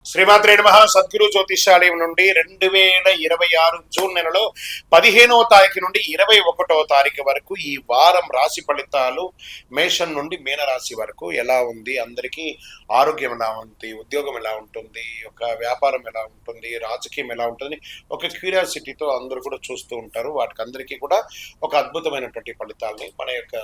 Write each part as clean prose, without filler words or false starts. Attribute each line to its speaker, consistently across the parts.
Speaker 1: శ్రీమాత్రే నమః. సద్గురు జ్యోతిషాలయం నుండి 2026 జూన్ నెలలో 15వ తారీఖు నుండి 21వ తారీఖు వరకు ఈ వారం రాశి ఫలితాలు మేషం నుండి మీనరాశి వరకు ఎలా ఉంది, అందరికీ ఆరోగ్యం ఎలా ఉంది, ఉద్యోగం ఎలా ఉంటుంది, ఒక వ్యాపారం ఎలా ఉంటుంది, రాజకీయం ఎలా ఉంటుంది, ఒక క్యూరియాసిటీతో అందరూ కూడా చూస్తూ ఉంటారు. వాటికి అందరికీ కూడా ఒక అద్భుతమైనటువంటి ఫలితాలని మన యొక్క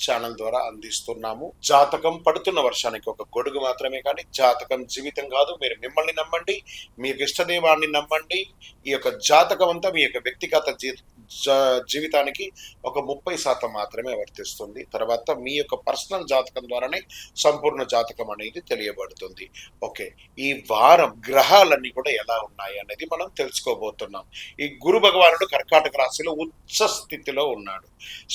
Speaker 1: ఛానల్ ద్వారా అందిస్తున్నాము. జాతకం పడుతున్న వర్షానికి ఒక గొడుగు మాత్రమే, కానీ జాతకం జీవితం కాదు. మీరు మిమ్మల్ని నమ్మండి, మీకు ఇష్టదైవాన్ని నమ్మండి. ఈ యొక్క జాతకం అంతా మీ యొక్క వ్యక్తిగత జీవితానికి ఒక 30% మాత్రమే వర్తిస్తుంది. తర్వాత మీ యొక్క పర్సనల్ జాతకం ద్వారానే సంపూర్ణ జాతకం అనేది తెలియబడుతుంది. ఓకే, ఈ వారం గ్రహాలన్నీ కూడా ఎలా ఉన్నాయి అనేది మనం తెలుసుకోబోతున్నాం. ఈ గురు భగవానుడు కర్కాటక రాశిలో ఉచ్చ స్థితిలో ఉన్నాడు.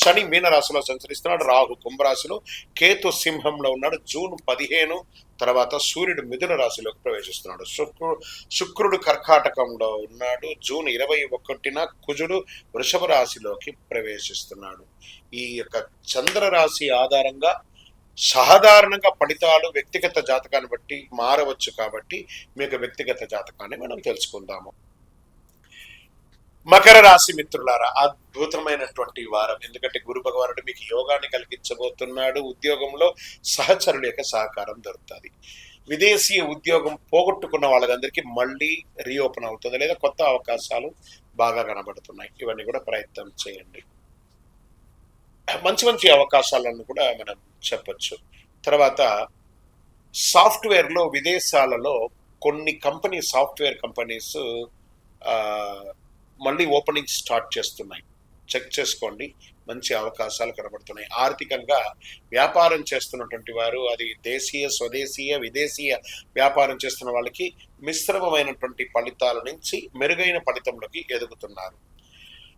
Speaker 1: శని మీన రాశిలో సంచరిస్తున్నాడు. రాహు కుంభరాశిలో, కేతు సింహంలో ఉన్నాడు. జూన్ 15 తర్వాత సూర్యుడు మిథున రాశిలోకి ప్రవేశిస్తున్నాడు. శుక్రుడు కర్కాటకంలో ఉన్నాడు. జూన్ 21న కుజుడు వృషభ రాశిలోకి ప్రవేశిస్తున్నాడు. ఈ యొక్క చంద్ర రాశి ఆధారంగా సాధారణంగా ఫలితాలు వ్యక్తిగత జాతకాన్ని బట్టి మారవచ్చు. కాబట్టి మీ యొక్క వ్యక్తిగత జాతకాన్ని మనం తెలుసుకుందాము. మకర రాశి మిత్రులారా, అద్భుతమైనటువంటి వారం. ఎందుకంటే గురు భగవానుడు మీకు యోగాన్ని కలిగించబోతున్నాడు. ఉద్యోగంలో సహచరుల యొక్క సహకారం దొరుకుతుంది. విదేశీ ఉద్యోగం పోగొట్టుకున్న వాళ్ళందరికీ మళ్ళీ రీఓపెన్ అవుతుంది, లేదా కొత్త అవకాశాలు బాగా కనబడుతున్నాయి. ఇవన్నీ కూడా ప్రయత్నం చేయండి. మంచి మంచి అవకాశాలను కూడా మనం చెప్పచ్చు. తర్వాత సాఫ్ట్వేర్లో విదేశాలలో కొన్ని సాఫ్ట్వేర్ కంపెనీస్ మళ్ళీ ఓపెనింగ్ స్టార్ట్ చేస్తున్నాయి. చెక్ చేసుకోండి, మంచి అవకాశాలు కనబడుతున్నాయి. ఆర్థికంగా వ్యాపారం చేస్తున్నటువంటి వారు, అది దేశీయ, స్వదేశీయ, విదేశీయ వ్యాపారం చేస్తున్న వాళ్ళకి మిశ్రమమైనటువంటి ఫలితాల నుంచి మెరుగైన ఫలితంలోకి ఎదుగుతున్నారు.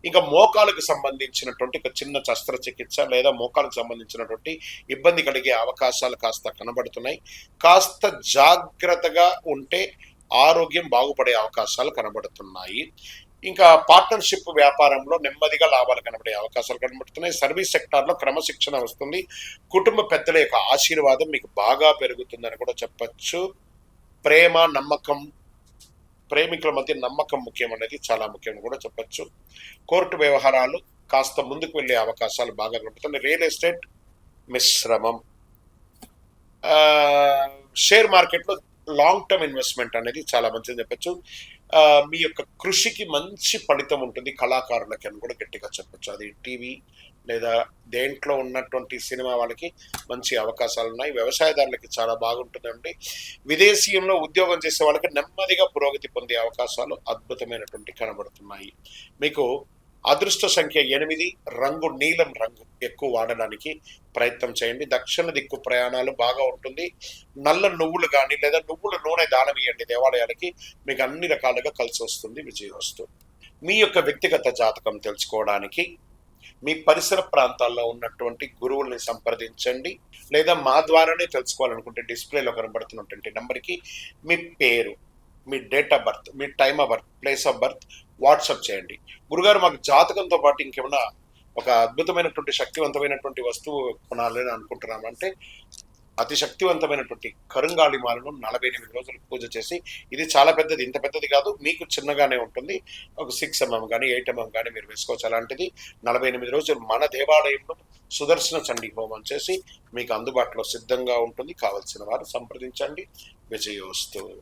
Speaker 1: ఇంకా మోకాలకు సంబంధించినటువంటి ఒక చిన్న శస్త్రచికిత్స లేదా మోకాలకు సంబంధించినటువంటి ఇబ్బంది కలిగే అవకాశాలు కాస్త కనబడుతున్నాయి. కాస్త జాగ్రత్తగా ఉంటే ఆరోగ్యం బాగుపడే అవకాశాలు కనబడుతున్నాయి. ఇంకా పార్ట్నర్షిప్ వ్యాపారంలో నెమ్మదిగా లాభాలు కనబడే అవకాశాలు కనబడుతున్నాయి. సర్వీస్ సెక్టార్లో క్రమశిక్షణ వస్తుంది. కుటుంబ పెద్దల యొక్క ఆశీర్వాదం మీకు బాగా పెరుగుతుందని కూడా చెప్పచ్చు. ప్రేమ, నమ్మకం, ప్రేమికుల మధ్య నమ్మకం ముఖ్యం అనేది చాలా ముఖ్యం కూడా చెప్పచ్చు. కోర్టు వ్యవహారాలు కాస్త ముందుకు వెళ్ళే అవకాశాలు బాగా కనబడుతున్నాయి. రియల్ ఎస్టేట్ మిశ్రమం. షేర్ మార్కెట్లో లాంగ్ టర్మ్ ఇన్వెస్ట్మెంట్ అనేది చాలా మంచిది చెప్పచ్చు. మీ యొక్క కృషికి మంచి ఫలితం ఉంటుంది. కళాకారులకి అని కూడా గట్టిగా చెప్పచ్చు. అది టీవీ లేదా దేంట్లో ఉన్నటువంటి సినిమా వాళ్ళకి మంచి అవకాశాలు ఉన్నాయి. వ్యవసాయదారులకి చాలా బాగుంటుందండి. విదేశీయంలో ఉద్యోగం చేసే వాళ్ళకి నెమ్మదిగా పురోగతి పొందే అవకాశాలు అద్భుతమైనటువంటి కనబడుతున్నాయి. మీకు అదృష్ట సంఖ్య 8, రంగు నీలం రంగు ఎక్కువ వాడడానికి ప్రయత్నం చేయండి. దక్షిణ దిక్కు ప్రయాణాలు బాగా ఉంటుంది. నల్ల నువ్వులు కానీ లేదా నువ్వుల నూనె దానం ఇవ్వండి దేవాలయాలకి, మీకు అన్ని రకాలుగా కలిసి వస్తుంది, విజయం వస్తుంది. మీ యొక్క వ్యక్తిగత జాతకం తెలుసుకోవడానికి మీ పరిసర ప్రాంతాల్లో ఉన్నటువంటి గురువుల్ని సంప్రదించండి, లేదా మా ద్వారానే తెలుసుకోవాలనుకుంటే డిస్ప్లేలో కనబడుతున్నటువంటి నెంబర్కి మీ పేరు, మీ డేట్ ఆఫ్ బర్త్, మీ time of birth, place of birth WhatsApp చేయండి. గురుగారు, మాకు జాతకంతో పాటు ఇంకేమైనా ఒక అద్భుతమైనటువంటి శక్తివంతమైనటువంటి వస్తువు కొనాలని అనుకుంటున్నాం అంటే, అతి శక్తివంతమైనటువంటి కరుంగాళి మాలను 48 రోజులు పూజ చేసి, ఇది చాలా పెద్దది, ఇంత పెద్దది కాదు, మీకు చిన్నగానే ఉంటుంది, ఒక 6 mm కానీ 8 mm కానీ మీరు వేసుకోవచ్చు. అలాంటిది 48 రోజులు మన దేవాలయంలో సుదర్శన చండీ హోమం చేసి మీకు అందుబాటులో సిద్ధంగా ఉంటుంది. కావలసిన వారు సంప్రదించండి. విజయోస్తు.